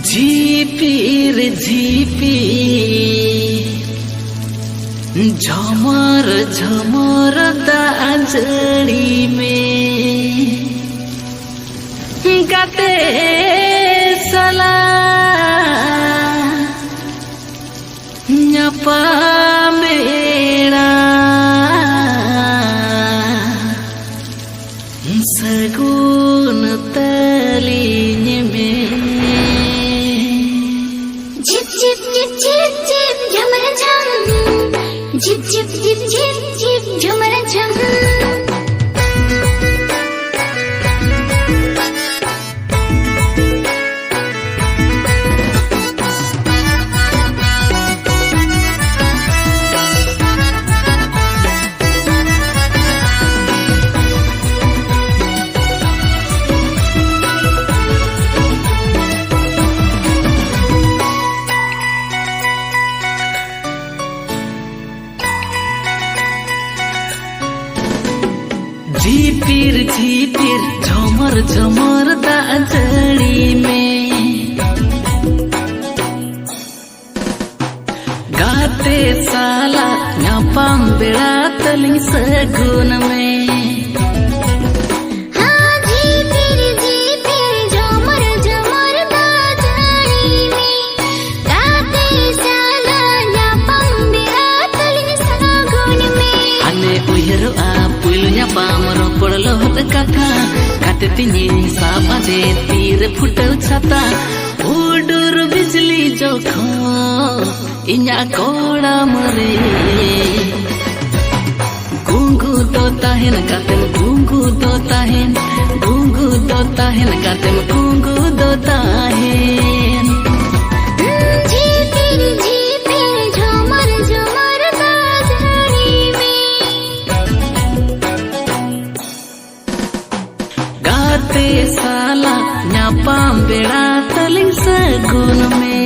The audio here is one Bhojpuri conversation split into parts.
झिपिर झिपी झमर झमर दाजड़ी में गाते सला न्यापा मेरा सगुन तलीन में झिप झिप झिप झिप झिप झमर झम झिप झिप झिप झिप झिप झमर झम झिपिर झिपिर झमर झमर दाजड़ी में गाते साला न्यापाम बेड़ा तली सगुन में पामरो पड़लो कथा काटे तिनी सापा दे तीर फुटल छाता उडुर बिजली जोखो इन्या कोड़ा मरे गुंगू दो ताहेन काटे गुंगू दो ताहेन गुंगू दो ताहेन काटे गुंगू दो ताहेन साला न्यापाम बेड़ा तलिंग सगुन में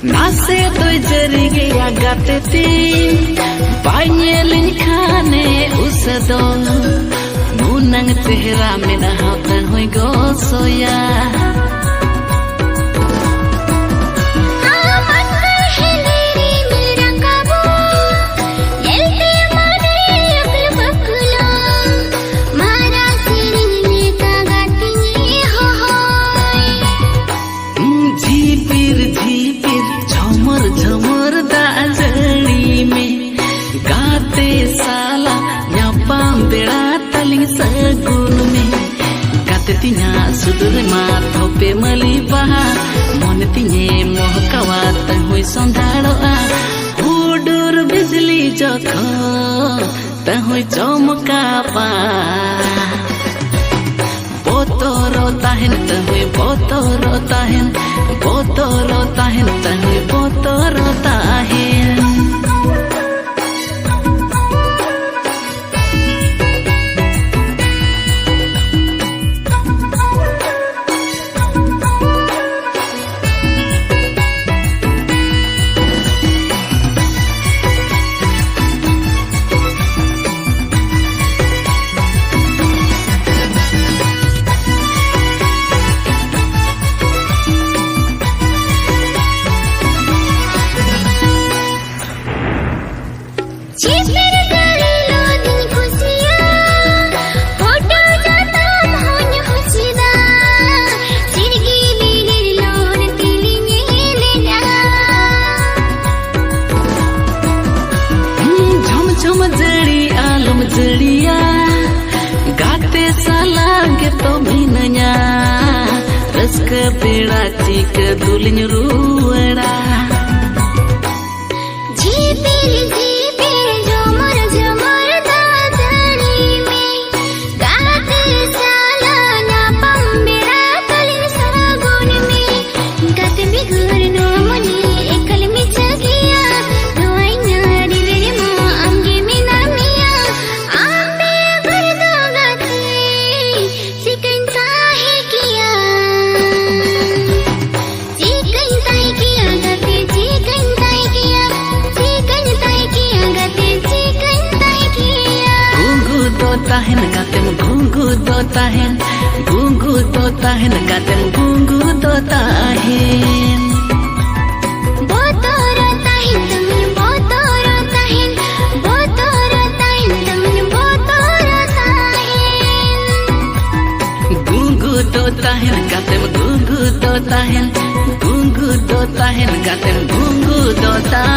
नासे तो जरी गया गाते ती पाइनेलिन खाने उस दो मुनंग तेहरा में नहाता हुई गो सोया झमर दाजड़ी में गाते साला न्यापाम बेड़ा तली सगुन में गाते तिना सुदूर माथो पे मली बहा मन तिने मोहकावात हुई संधाड़ोआ उडुर बिजली जोखो तहुई चमका पा बोतोरो ताहेन तहुई बोतोरो ताहेन बोतोरो ताहेन तहुई बोतोरो ताहेन जड़िया गाते साला के तो मीनया रस्क बेड़ा चिक दुलिन रुवड़ा झिपिर झिपिर झमर झमर दाजड़ी में गाते साला न्यापाम बेड़ा तली सगुन tahen gungu do tahen gatem gungu do tahen botoro tahin tamin botoro tahin botoro tahin tamin botoro tahin gungu do tahen gatem gungu do tahen gungu do tahen gatem gungu do tahen